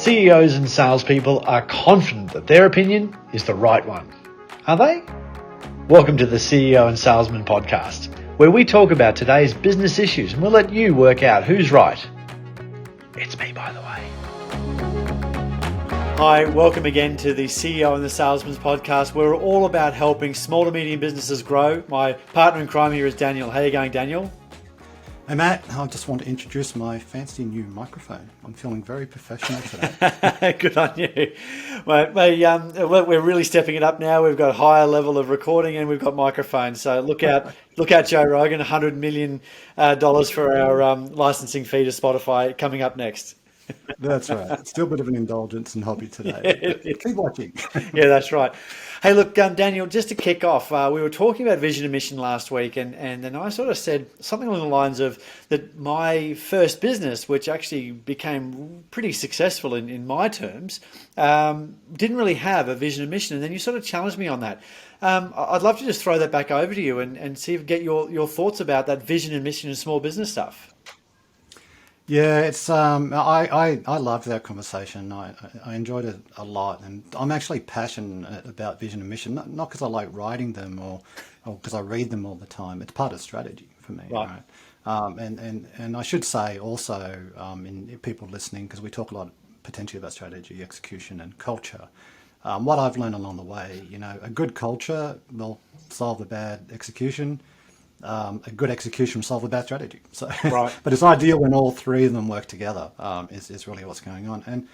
CEOs and salespeople are confident that their opinion is the right one. Are they? Welcome to the CEO and Salesman podcast, where we talk about today's business issues and we'll let you work out who's right. It's me, by the way. Hi, welcome again to the CEO and the Salesman's podcast, where we're all about helping small to medium businesses grow. My partner in crime here is Daniel. How are you going, Daniel? Hey Matt, I just want to introduce my fancy new microphone. I'm feeling very professional today. Good on you. We're really stepping it up now. We've got a higher level of recording and we've got microphones. So look out, Joe Rogan, $100 million for our licensing fee to Spotify coming up next. That's right. Still a bit of an indulgence and hobby today. Keep watching. Yeah, that's right. Hey, look, Daniel, just to kick off, we were talking about vision and mission last week, and then I sort of said something along the lines of that my first business, which actually became pretty successful in my terms, didn't really have a vision and mission. And then you sort of challenged me on that. I'd love to just throw that back over to you and see if get your thoughts about that vision and mission and small business stuff. Yeah, it's I loved that conversation. I enjoyed it a lot, and I'm actually passionate about vision and mission, not because I like writing them or because I read them all the time. It's part of strategy for me, right? And I should say also in people listening, because we talk a lot potentially about strategy, execution, and culture. What I've learned along the way, a good culture will solve a bad execution. A good execution will solve a bad strategy. So, right. But it's ideal when all three of them work together. Is really what's going on,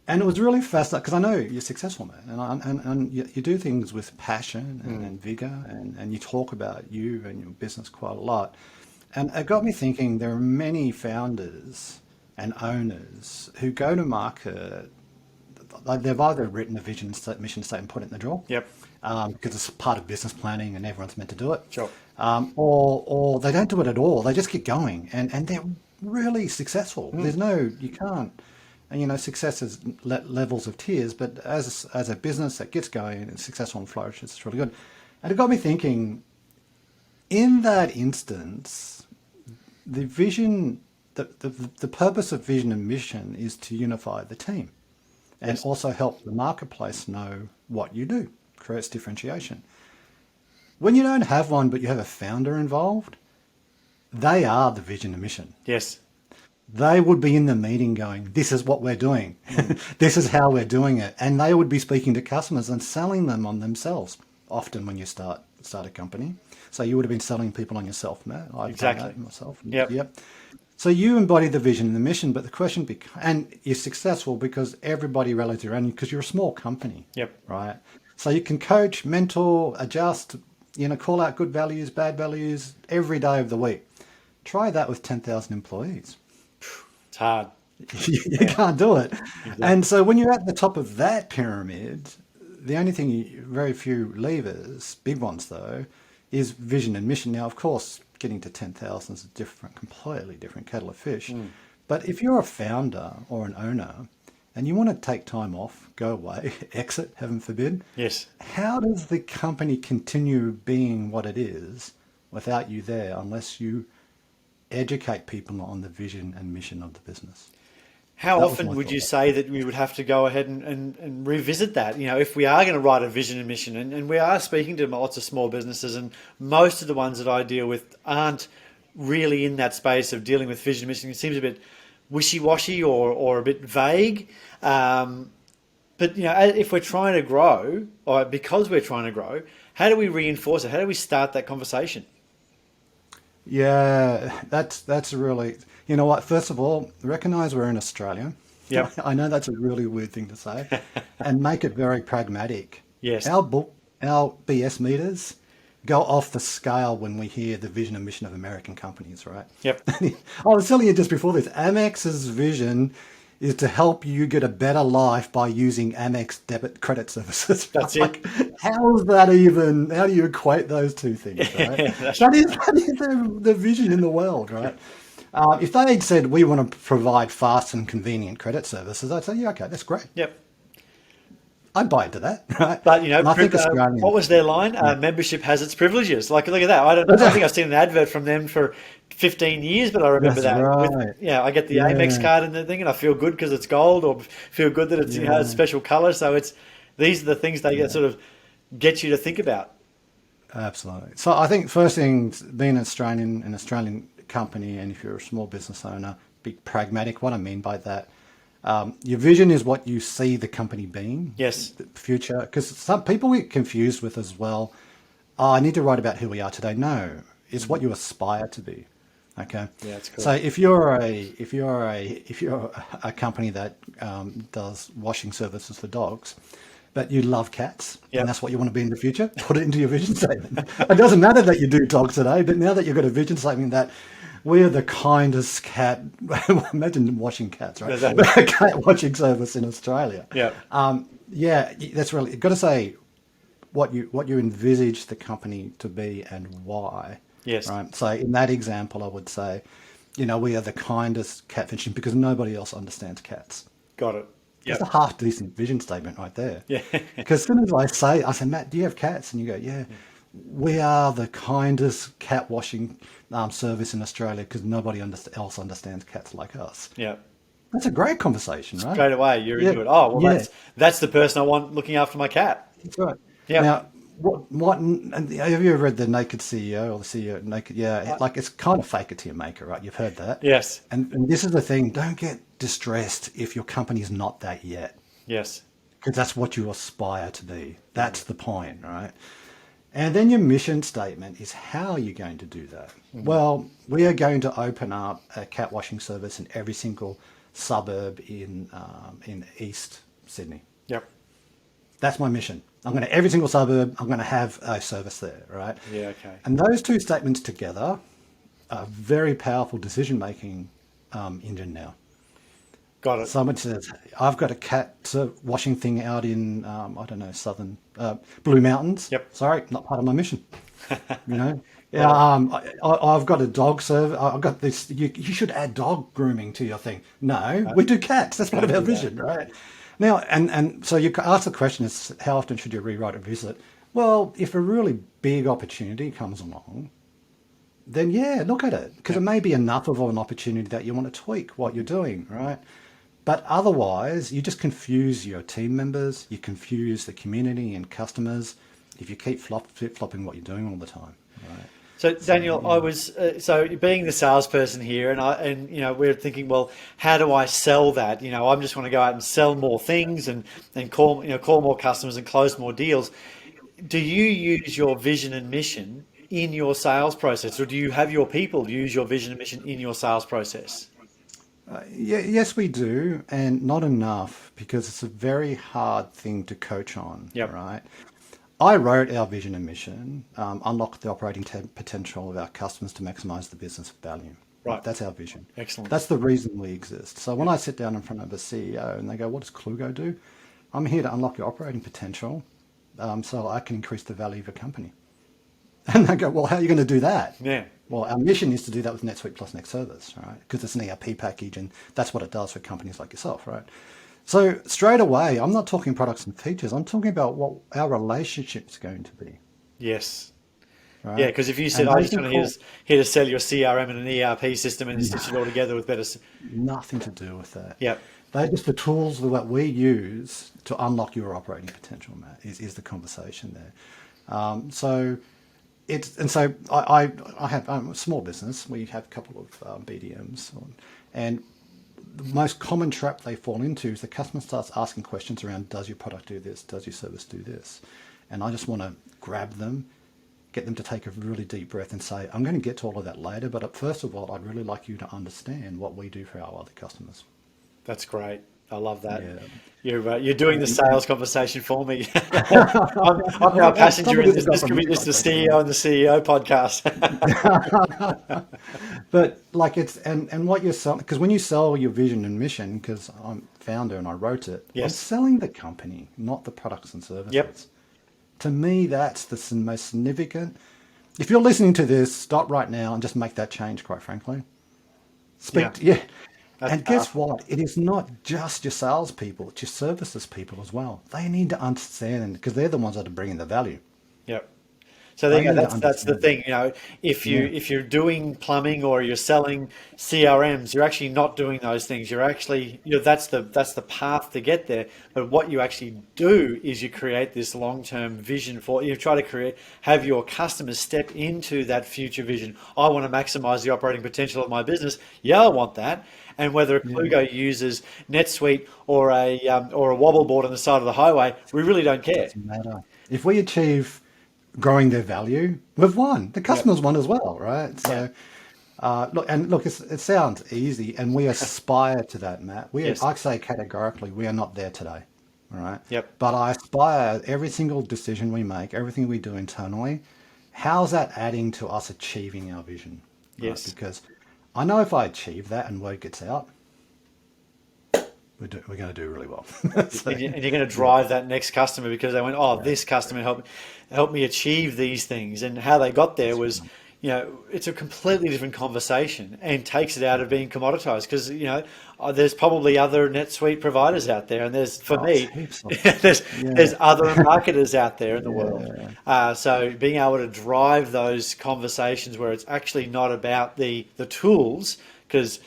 and it was really fascinating because I know you're successful, man, and you do things with passion and vigor, and you talk about you and your business quite a lot, and it got me thinking. There are many founders and owners who go to market. They've either written a vision, mission statement, put it in the drawer. Yep. Because it's part of business planning and everyone's meant to do it. Sure. Or they don't do it at all. They just keep going, and they're really successful. You can't, and success is levels of tiers, but as a business that gets going and successful and flourishes, it's really good. And it got me thinking, in that instance, the vision, the purpose of vision and mission is to unify the team and also help the marketplace know what you do, creates differentiation. When you don't have one, but you have a founder involved, they are the vision and mission. Yes. They would be in the meeting going, this is what we're doing. This is how we're doing it. And they would be speaking to customers and selling them on themselves, often when you start a company. So you would have been selling people on yourself, Matt. I've done that myself. Yep. So you embody the vision and the mission, but the question and you're successful because everybody rallies around you because you're a small company. Yep. Right? So you can coach, mentor, adjust, call out good values, bad values every day of the week. Try that with 10,000 employees. It's hard. You can't do it. Exactly. And so when you're at the top of that pyramid, the only thing, very few levers, big ones though, is vision and mission. Now, of course, getting to 10,000 is a completely different kettle of fish. But if you're a founder or an owner, and you want to take time off, go away, exit, heaven forbid. Yes. How does the company continue being what it is without you there unless you educate people on the vision and mission of the business? How often would you say that we would have to go ahead and revisit that? If we are going to write a vision and mission, and we are speaking to lots of small businesses, and most of the ones that I deal with aren't really in that space of dealing with vision and mission. It seems a bit wishy-washy or a bit vague. But if we're trying to grow, or because we're trying to grow, how do we reinforce it? How do we start that conversation? Yeah, that's really, you know what, first of all, recognize we're in Australia. Yeah. I know that's a really weird thing to say, and make it very pragmatic. Yes. Our BS meters go off the scale when we hear the vision and mission of American companies, right? Yep. I was telling you just before this, Amex's vision is to help you get a better life by using Amex debit credit services. That's it. How do you equate those two things, right? that is the vision in the world, right? If they had said, we want to provide fast and convenient credit services, I'd say, yeah, okay, that's great. Yep. I buy into that, right? But you know, And I think what Australian. was their line? Membership has its privileges. Like, look at that. I don't think I've seen an advert from them for 15 years, but I remember That's that. With right. I get the Amex Yeah, card and the thing, and I feel good because it's gold, or feel good that it's a yeah, special color. So these are the things they get yeah. sort of get you to think about. Absolutely. So I think first thing, being an Australian company, and if you're a small business owner, be pragmatic. What I mean by that, your vision is what you see the company being, Yes. the future. Because some people get confused with as well. Oh, I need to write about who we are today. No, it's what you aspire to be. Okay. Yeah, it's cool. So if you're a company that does washing services for dogs, but you love cats, and Yep. that's what you want to be in the future, put it into your vision statement. It doesn't matter that you do dogs today, but now that you've got a vision statement that we're the kindest cat, imagine washing cats, right? Exactly. Cat washing service in Australia. Yeah. Yeah, that's really, you've got to say what you envisage the company to be and why, Yes. right? So in that example, I would say, we are the kindest cat fishing because nobody else understands cats. Got it. That's a Yep. half decent vision statement right there. Yeah. Because as soon as I say, Matt, do you have cats? And you go, yeah, we are the kindest cat washing service in Australia because nobody else understands cats like us. Yeah. That's a great conversation, right? Straight away, you're Yeah, into it. Oh, well, yeah, that's the person I want looking after my cat. that's right. Yep. Now, and have you ever read The Naked CEO or the CEO Naked? Yeah, like it's kind of fake it till you make it, right? You've heard that. Yes. And this is the thing, don't get distressed if your company's not that yet, Yes. because that's what you aspire to be. That's the point, right? And then your mission statement is how you're going to do that. Well, we are going to open up a cat washing service in every single suburb in East Sydney. Yep. That's my mission. Every single suburb, I'm going to have a service there, right? Yeah. Okay. And those two statements together are a very powerful decision-making engine now. Got it. Someone says, I've got a cat washing thing out in, I don't know, southern Blue Mountains. Yep. Sorry, not part of my mission. You know, yeah, I've got a dog serve. I've got this. You should add dog grooming to your thing. No, we do cats. That's part of our vision, right? Now, and so you ask the question is, how often should you rewrite a visit? Well, if a really big opportunity comes along, then yeah, look at it, because it may be enough of an opportunity that you want to tweak what you're doing, right? But otherwise, you just confuse your team members, you confuse the community and customers if you keep flip-flopping what you're doing all the time, right? So Daniel, I was so being the salesperson here, and we're thinking, well, how do I sell that? I just want to go out and sell more things and call more customers and close more deals. Do you use your vision and mission in your sales process, or do you have your people use your vision and mission in your sales process? Yeah, yes, we do, and not enough because it's a very hard thing to coach on, Yep. right? I wrote our vision and mission, unlock the operating potential of our customers to maximize the business value. Right. That's our vision. Excellent. That's the reason we exist. So when I sit down in front of a CEO and they go, what does Klugo do? I'm here to unlock your operating potential so I can increase the value of your company. And they go, well, how are you going to do that? Yeah. Well, our mission is to do that with NetSuite plus Next Service, right? Because it's an ERP package and that's what it does for companies like yourself, right? So straight away, I'm not talking products and features. I'm talking about what our relationship's going to be, Yes. right? Yeah, because if you said, And I they just can want call here to sell your CRM and an ERP system and stitch it all together with better. nothing to do with that. Yep. They're just the tools that we use to unlock your operating potential, Matt, is the conversation there. So I have I'm a small business. We have a couple of BDMs, and the most common trap they fall into is the customer starts asking questions around, does your product do this? Does your service do this? And I just want to grab them, get them to take a really deep breath and say, I'm going to get to all of that later, but first of all, I'd really like you to understand what we do for our other customers. That's great. I love that. Yeah. You're doing the sales conversation for me. I'm now a passenger in this. This could be just the CEO and the CEO podcast. But like and what you're selling, because when you sell your vision and mission, because I'm founder and I wrote it, I'm Yes. selling the company, not the products and services. Yep. To me, that's the most significant. If you're listening to this, stop right now and just make that change, quite frankly. Yeah. Yeah. That's And guess powerful. what? It is not just your salespeople, it's your services people as well. They need to understand because they're the ones that are bringing the value. Yep. So there They you go. need to That's the understand that. thing. If Yeah. you're doing plumbing or you're selling CRMs, you're actually not doing those things. You're actually that's the path to get there. But what you actually do is you create this long term vision for you try to have your customers step into that future vision. I want to maximize the operating potential of my business. Yeah, I want that. And whether Yeah. Klugo uses NetSuite or a wobble board on the side of the highway, we really don't care. Doesn't matter. If we achieve growing their value, we've won. The Yep. customers won as well, right? Yeah. So, look, it sounds easy, and we aspire to that, Matt. Yes. I say categorically, we are not there today, all right? Yep. But I aspire every single decision we make, everything we do internally, how's that adding to us achieving our vision, right? Yes. Because I know if I achieve that and word gets out, we're going to do really well. So, And you're going to yeah, drive that next customer because they went, oh, yeah, this customer helped me achieve these things, and how they got there that's was, right. it's a completely different conversation and takes it out of being commoditized because there's probably other NetSuite providers out there, and there's for Oh, it's me, heaps of them. there's Yeah, there's other marketers out there in the world. yeah, So being able to drive those conversations where it's actually not about the tools because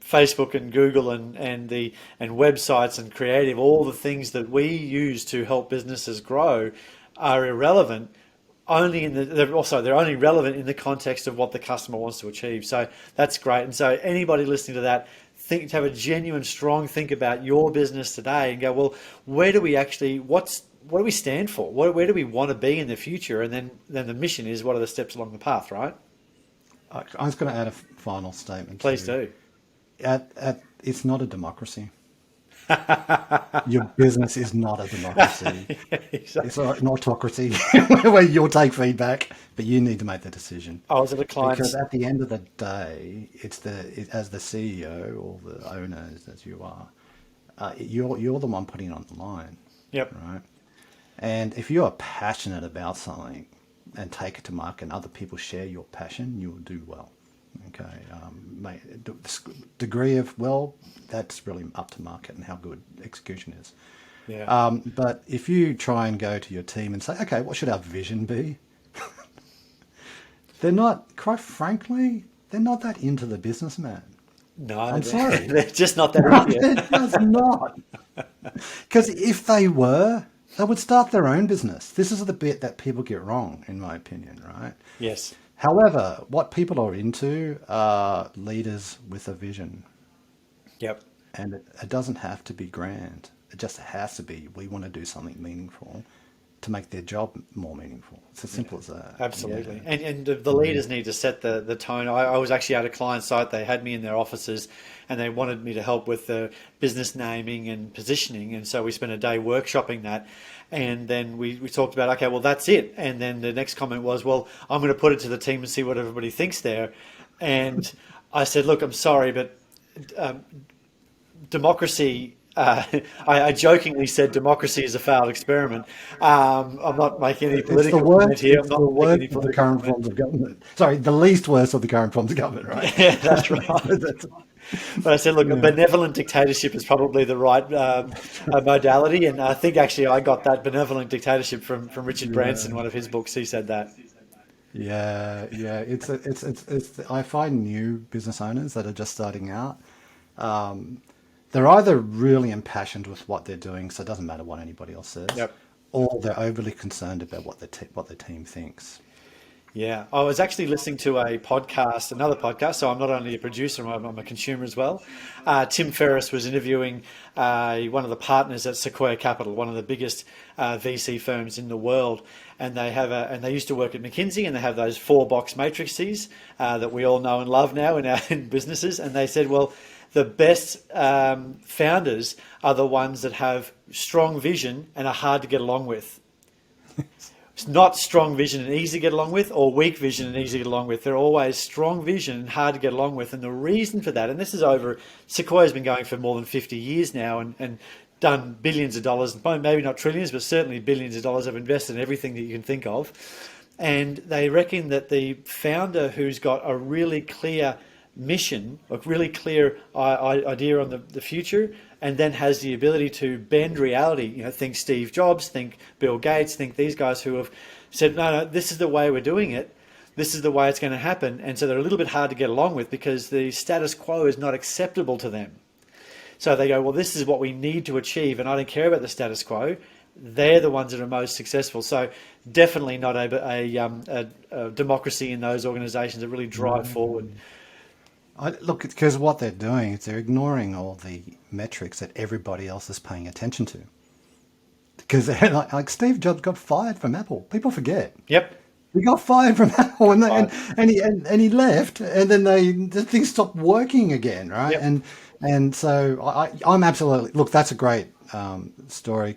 Facebook and Google and websites and creative, all the things that we use to help businesses grow are irrelevant. They're only relevant in the context of what the customer wants to achieve. So that's great. And so anybody listening to that, think to have a genuine, strong think about your business today and go, well, where do we actually what do we stand for? Where do we want to be in the future? And then the mission is what are the steps along the path, right? I was going to add a final statement Please too. do. It's not a democracy. Your business is not a democracy. It's Exactly. an autocracy where you'll take feedback, but you need to make the decision. I was at a Because client's. at the end of the day, as the CEO or the owner as you are, you're the one putting it on the line, Yep. right? And if you are passionate about something and take it to market and other people share your passion, you will do well. Okay. Degree of, well, that's really up to market and how good execution is. Yeah. But if you try and go to your team and say, okay, what should our vision be? They're not, quite frankly, they're not that into the businessman. No, I'm sorry. they're just not that into They're you. just not. Because if they were, they would start their own business. This is the bit that people get wrong, in my opinion, right? Yes. However, what people are into are leaders with a vision. Yep. And it doesn't have to be grand. It just has to be, we want to do something meaningful to make their job more meaningful. It's as Yeah. simple as that. Absolutely. Yeah. And the Yeah. leaders need to set the tone. I was actually at a client site. They had me in their offices and they wanted me to help with the business naming and positioning. And so we spent a day workshopping that. And then we talked about, okay, well, that's it. And then the next comment was, well, I'm going to put it to the team and see what everybody thinks there. And I said, look, I'm sorry, but um, democracy. I jokingly said democracy is a failed experiment. I'm not making any It's the political comment worst. here. I'm It's the not making worst any of the political current comment. forms of government. Sorry, the least worst of the current forms of government, right? Yeah, that's right. That's- But I said, look, a yeah. benevolent dictatorship is probably the right modality, and I think actually I got that benevolent dictatorship from Richard Branson, Yeah. one of his books. He said that. Yeah. It's. I find new business owners that are just starting out. They're either really impassioned with what they're doing, so it doesn't matter what anybody else says, Yep. or they're overly concerned about what their team thinks. Yeah, I was actually listening to another podcast. So I'm not only a producer, I'm a consumer as well. Tim Ferriss was interviewing one of the partners at Sequoia Capital, one of the biggest VC firms in the world, and they used to work at McKinsey, and they have those 4-box matrices that we all know and love now in our in businesses. And they said, well, the best founders are the ones that have strong vision and are hard to get along with. It's not strong vision and easy to get along with, or weak vision and easy to get along with. They're always strong vision and hard to get along with. And the reason for that, and this is Sequoia's been going for more than 50 years now and done billions of dollars, maybe not trillions, but certainly billions of dollars have invested in everything that you can think of. And they reckon that the founder who's got a really clear mission, a really clear idea on the future, and then has the ability to bend reality. Think Steve Jobs, think Bill Gates, think these guys who have said, no, this is the way we're doing it. This is the way it's going to happen. And so they're a little bit hard to get along with because the status quo is not acceptable to them. So they go, well, this is what we need to achieve, and I don't care about the status quo. They're the ones that are most successful. So definitely not a democracy in those organizations that really drive forward. Look, because what they're doing is they're ignoring all the metrics that everybody else is paying attention to. Because like Steve Jobs got fired from Apple. People forget. Yep. He got fired from Apple, and he left, and then the thing stopped working again, right? Yep. And so I'm absolutely, look, that's a great story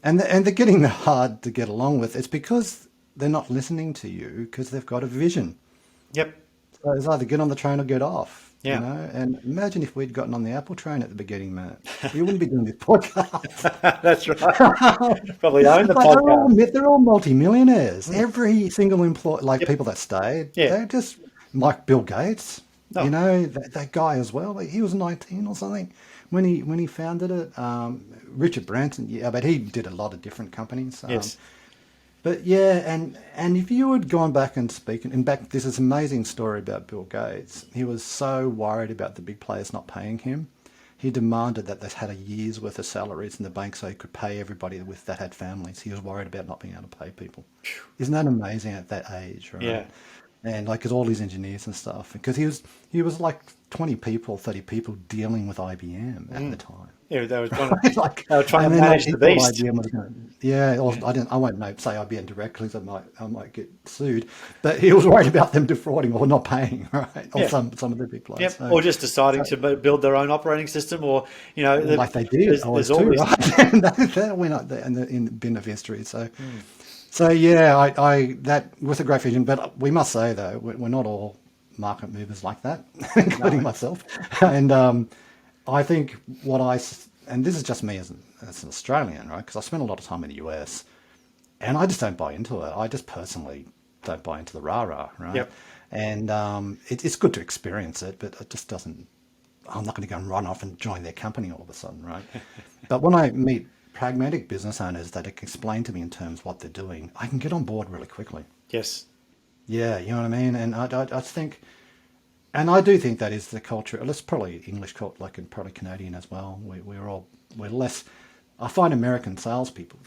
and they're getting hard to get along with. It's because they're not listening to you because they've got a vision. Yep. So it's either get on the train or get off. Yeah. And imagine if we'd gotten on the Apple train at the beginning, Matt. We wouldn't be doing this podcast. That's right. Probably own the podcast. They're all multimillionaires. Every single employee, people that stayed, they're just like Bill Gates. Oh. That guy as well. He was 19 or something when he founded it. Richard Branson, but he did a lot of different companies. Yes. But and if you had gone back and this is an amazing story about Bill Gates. He was so worried about the big players not paying him. He demanded that they had a year's worth of salaries in the bank so he could pay everybody that had families. He was worried about not being able to pay people. Isn't that amazing at that age, right? Yeah. And because all his engineers and stuff, because he was like 20 people, 30 people dealing with IBM at the time. Yeah, they were trying to manage the beast. I won't say IBM directly, so I might get sued. But he was worried about them defrauding or not paying, right? Or some of the big players. Yep. So, or just deciding to build their own operating system, or like they did. There's always right? That went up there in the bin of history. So. So I that with a great vision, but we must say though we're not all market movers like that, including myself. And I think and this is just me as an Australian, right? Because I spent a lot of time in the US, and I just don't buy into it. I just personally don't buy into the rah-rah, right? Yep. And it's good to experience it, but it just doesn't. I'm not going to go and run off and join their company all of a sudden, right? But when I meet pragmatic business owners that can explain to me in terms of what they're doing, I can get on board really quickly. Yes. Yeah, you know what I mean? And I think, and I do think that is the culture. It's probably English culture, and probably Canadian as well. We're less. I find American salespeople.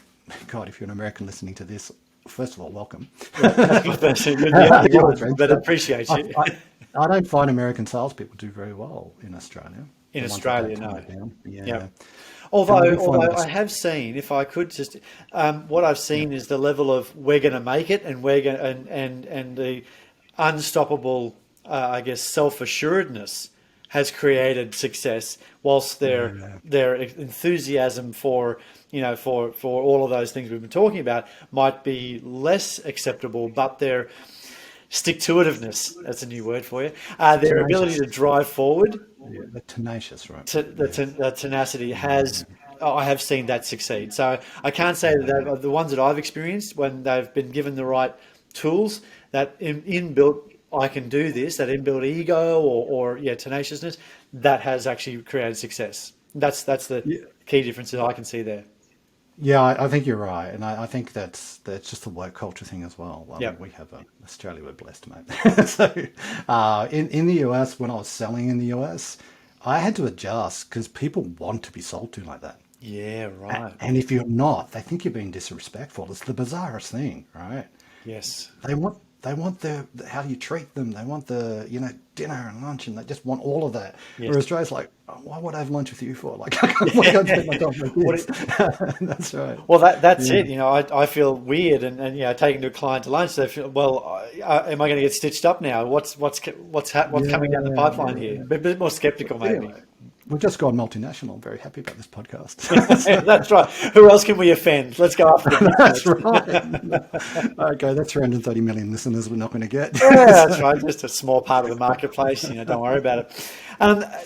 God, if you're an American listening to this, first of all, welcome. But appreciate you. I don't find American salespeople do very well in Australia. In Australia, no. Yeah. Yep. Although I have seen, if I could just, what I've seen is the level of we're going to make it, and we're going and the unstoppable, self-assuredness has created success. Whilst their enthusiasm for all of those things we've been talking about might be less acceptable, but their stick-to-itiveness, that's a new word for you, their ability to drive forward. Yeah, they're tenacious, right? The tenacity has, I have seen that succeed. So I can't say that the ones that I've experienced, when they've been given the right tools, that inbuilt, I can do this, that inbuilt ego or tenaciousness, that has actually created success. That's the key difference that I can see there. Yeah, I think you're right, and I think that's just a work culture thing as well. We have Australia, we're blessed, mate. So in the US, when I was selling in the US, I had to adjust because people want to be sold to like that. Yeah, right. And if you're not, they think you're being disrespectful. It's the bizarrest thing, right? Yes. They want the how you treat them. They want the dinner and lunch, and they just want all of that. Yes. Whereas Australia's like, why would I have lunch with you for? Like, I want to go and spend my time with this. That's right. Well, that's it. I feel weird, and taking a client to lunch, they feel, well, am I going to get stitched up now? What's coming down the pipeline here? A bit more skeptical, maybe. we've just gone multinational. I'm very happy about this podcast. That's right. Who else can we offend? Let's go after the That's business. right. Okay, that's 330 million listeners we're not going to get. Yeah, that's right. Just a small part of the marketplace. Don't worry about it.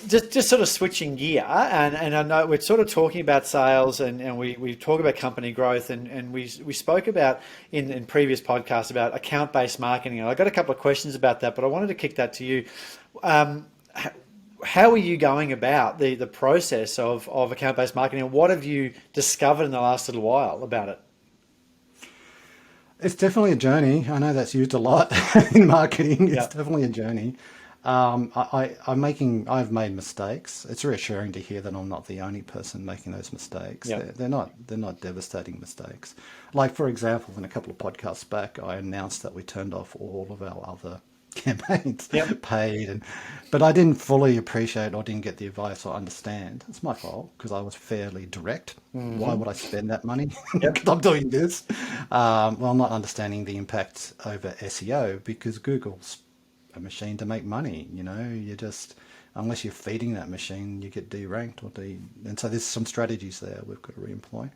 Just sort of switching gear, and I know we're sort of talking about sales, and we talk about company growth, and we spoke about in previous podcasts about account-based marketing. And I got a couple of questions about that, but I wanted to kick that to you. How are you going about the process of account-based marketing, and what have you discovered in the last little while about it? It's definitely a journey. I know that's used a lot in marketing. It's Yeah. definitely a journey. I've made mistakes. It's reassuring to hear that I'm not the only person making those mistakes. Yeah. They're not devastating mistakes. Like, for example, in a couple of podcasts back, I announced that we turned off all of our other campaigns, Yep. paid, but I didn't fully appreciate or didn't get the advice or understand. It's my fault because I was fairly direct. Why would I spend that money? Because I'm doing this. Well, I'm not understanding the impact over SEO because Google's a machine to make money. You just, unless you're feeding that machine, you get deranked and so there's some strategies there we've got to re-employ.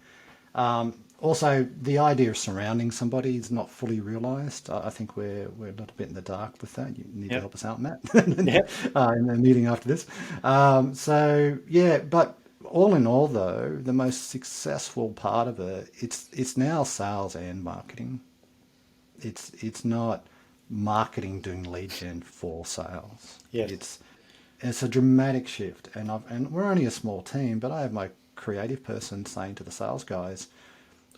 Also, the idea of surrounding somebody is not fully realised. I think we're a little bit in the dark with that. You need to help us out, Matt, in the meeting after this. But all in all, though, the most successful part of it's now sales and marketing. It's not marketing doing lead gen for sales. Yes. It's a dramatic shift, and we're only a small team, but I have my creative person saying to the sales guys,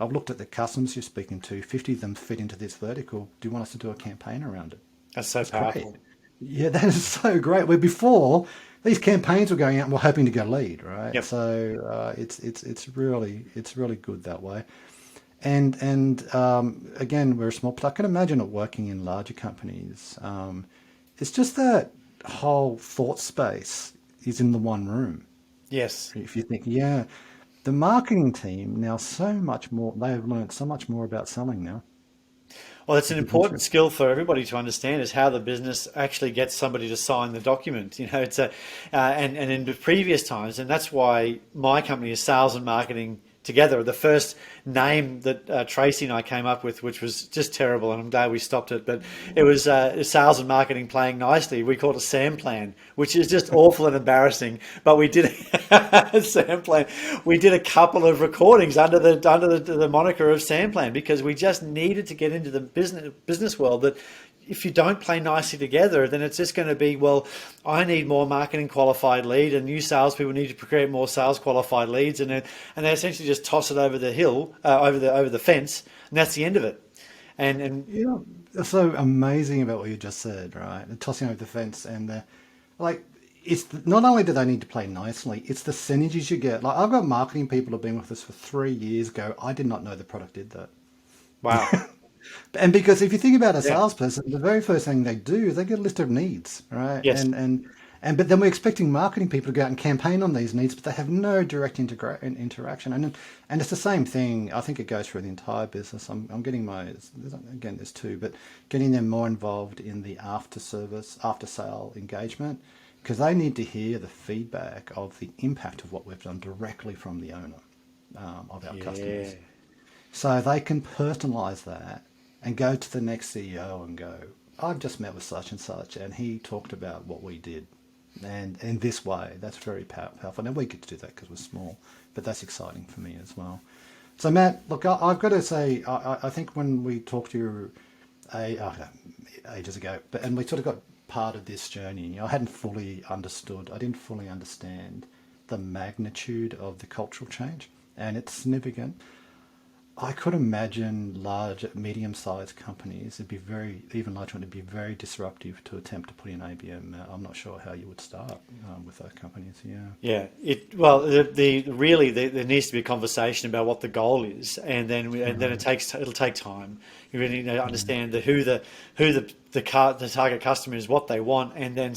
I've looked at the customers you're speaking to, 50 of them fit into this vertical. Do you want us to do a campaign around it? That's so powerful. Great. Yeah, that is so great. Where before, these campaigns were going out and we're hoping to get a lead, right? Yep. So it's really good that way. And again, we're a small, but I can imagine it working in larger companies. It's just that whole thought space is in the one room. Yes. If you think, the marketing team now so much more, they've learned so much more about selling now. Well, it's an important skill for everybody to understand is how the business actually gets somebody to sign the document. It's and in the previous times, and that's why my company is Sales and Marketing Together. The first name that Tracy and I came up with, which was just terrible, and I'm glad we stopped it, but it was Sales and Marketing Playing Nicely. We called it Sam Plan, which is just awful and embarrassing. But we did Sam Plan. We did a couple of recordings under the moniker of Sam Plan because we just needed to get into the business world that if you don't play nicely together, then it's just going to be, well, I need more marketing qualified lead and you salespeople need to create more sales qualified leads. And they essentially just toss it over the hill, over the fence. And that's the end of it. And it's so amazing about what you just said, right? And tossing over the fence and it's not only do they need to play nicely, it's the synergies you get. Like I've got marketing people who've been with us for 3 years go, I did not know the product did that. wow. And because if you think about a salesperson, the very first thing they do is they get a list of needs, right? Yes. But then we're expecting marketing people to go out and campaign on these needs, but they have no direct interaction. And it's the same thing. I think it goes through the entire business. I'm getting there's two, but getting them more involved in the after sale engagement because they need to hear the feedback of the impact of what we've done directly from the owner of our customers. So they can personalize that and go to the next CEO and go, I've just met with such and such, and he talked about what we did. And in this way, that's very powerful. Now, we get to do that because we're small, but that's exciting for me as well. So, Matt, look, I've got to say, I think when we talked to you ages ago, and we sort of got part of this journey, I hadn't fully understood, I didn't fully understand the magnitude of the cultural change, and it's significant. I could imagine large, medium-sized companies, even larger, it'd be very disruptive to attempt to put in ABM. I'm not sure how you would start with those companies. Yeah. There needs to be a conversation about what the goal is, and then it'll take time. You really need to understand who the target customer is, what they want, and then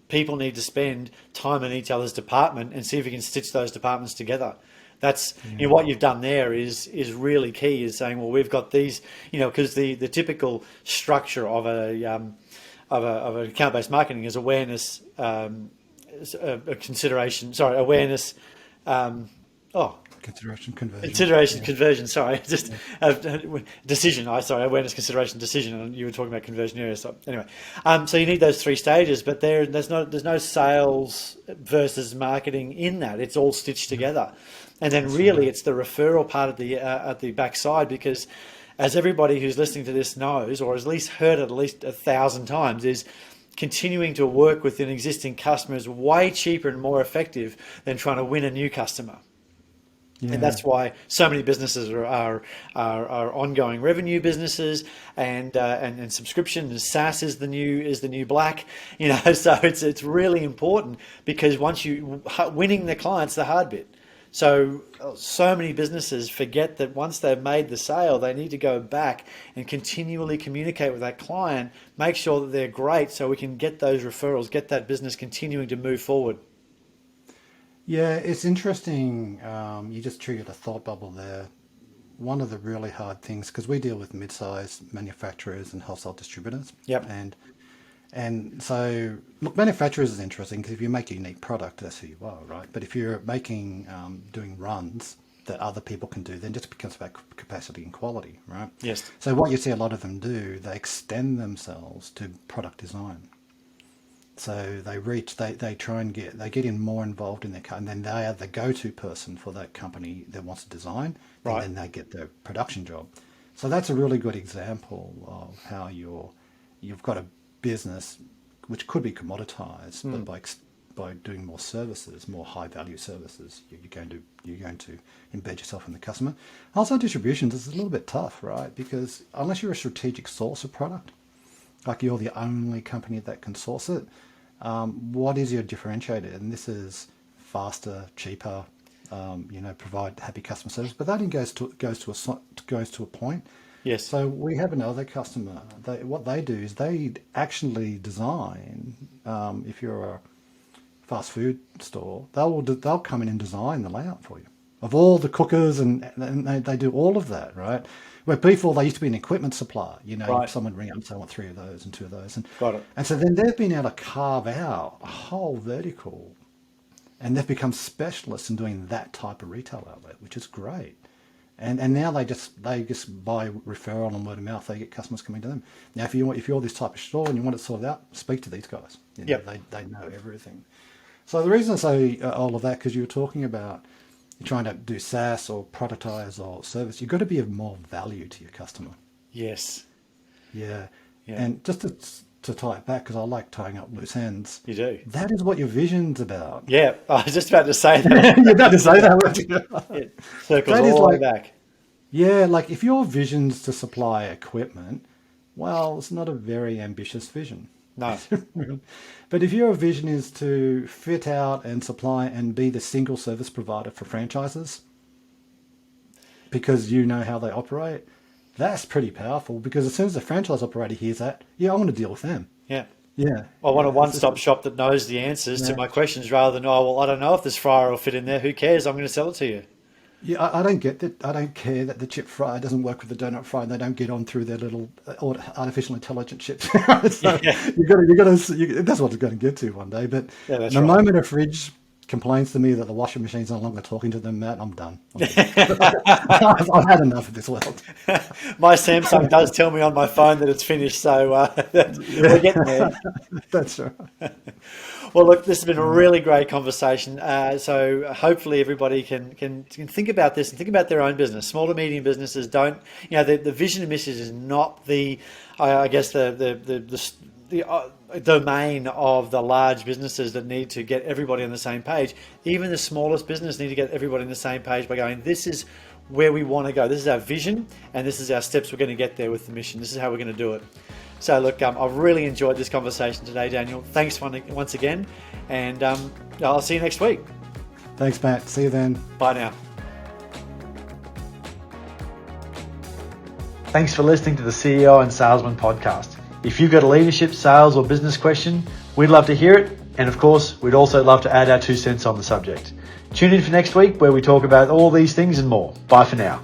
people need to spend time in each other's department and see if we can stitch those departments together. That's what you've done there is really key. Is saying, well, we've got these, because the typical structure of an account-based marketing is awareness, awareness. Consideration conversion. Conversion. Sorry, just decision. Awareness, consideration, decision. And you were talking about conversion areas. So anyway, so you need those 3 stages, but there's no sales versus marketing in that. It's all stitched together, and then really it's the referral part at the backside, because as everybody who's listening to this knows, or has at least heard it at least 1,000 times, is continuing to work with an existing customer is way cheaper and more effective than trying to win a new customer. Yeah. And that's why so many businesses are ongoing revenue businesses, and subscription and SaaS is the new black, So it's really important, because once winning the client's the hard bit. So many businesses forget that once they've made the sale, they need to go back and continually communicate with that client, make sure that they're great, so we can get those referrals, get that business continuing to move forward. Yeah, it's interesting. You just triggered a thought bubble there. One of the really hard things, because we deal with mid-sized manufacturers and wholesale distributors. Yep. And so, look, manufacturers is interesting, because if you make a unique product, that's who you are, right? But if you're doing runs that other people can do, then it just becomes about capacity and quality, right? Yes. So what you see a lot of them do, they extend themselves to product design. So they try and get in more involved in their and then they are the go-to person for that company that wants to design, right. And then they get the production job. So that's a really good example of how you've got a business which could be commoditized, but by doing more services, more high-value services, you're going to embed yourself in the customer. Also, distributions is a little bit tough, right? Because unless you're a strategic source of product, like you're the only company that can source it, what is your differentiator? And this is faster, cheaper, provide happy customer service. But that goes to a point. Yes. So we have another customer. What they do is they actually design. If you're a fast food store, they'll come in and design the layout for you of all the cookers, and they do all of that, right? Where before they used to be an equipment supplier, right. Someone would ring up and say, I want 3 of those and 2 of those. And, got it. And so then they've been able to carve out a whole vertical, and they've become specialists in doing that type of retail outlet, which is great. And now they just by referral and word of mouth, they get customers coming to them. Now, if you're this type of store and you want it sorted out, speak to these guys. Yep. They know everything. So the reason I say all of that, because you were talking about you're trying to do SaaS or productize or service, you've got to be of more value to your customer. Yes. Yeah. And just to tie it back, because I like tying up loose ends. You do. That is what your vision's about. Yeah, I was just about to say that. You're about to say that, weren't you? It circles all the way back. Yeah, like if your vision's to supply equipment, well, it's not a very ambitious vision. No. But if your vision is to fit out and supply and be the single service provider for franchises, because you know how they operate, that's pretty powerful, because as soon as the franchise operator hears that, I want to deal with them. Yeah. Yeah. I want a one-stop shop that knows the answers to my questions, rather than, I don't know if this fryer will fit in there. Who cares? I'm going to sell it to you. Yeah, I don't get that. I don't care that the chip fryer doesn't work with the donut fryer. They don't get on through their little artificial intelligence chips. So that's what it's going to get to one day. But the moment a fridge complains to me that the washing machine's no longer talking to them, Matt, I'm done. I've had enough of this world. My Samsung does tell me on my phone that it's finished, so we're getting there. That's right. Well, look, this has been a really great conversation. So hopefully everybody can think about this and think about their own business. Small to medium businesses don't, the vision and mission is not the domain of the large businesses that need to get everybody on the same page. Even the smallest business need to get everybody on the same page by going, this is where we want to go. This is our vision, and this is our steps we're going to get there with the mission. This is how we're going to do it. So look, I've really enjoyed this conversation today, Daniel. Thanks once again, and I'll see you next week. Thanks, Matt. See you then. Bye now. Thanks for listening to the CEO and Salesman podcast. If you've got a leadership, sales, or business question, we'd love to hear it. And of course, we'd also love to add our 2 cents on the subject. Tune in for next week, where we talk about all these things and more. Bye for now.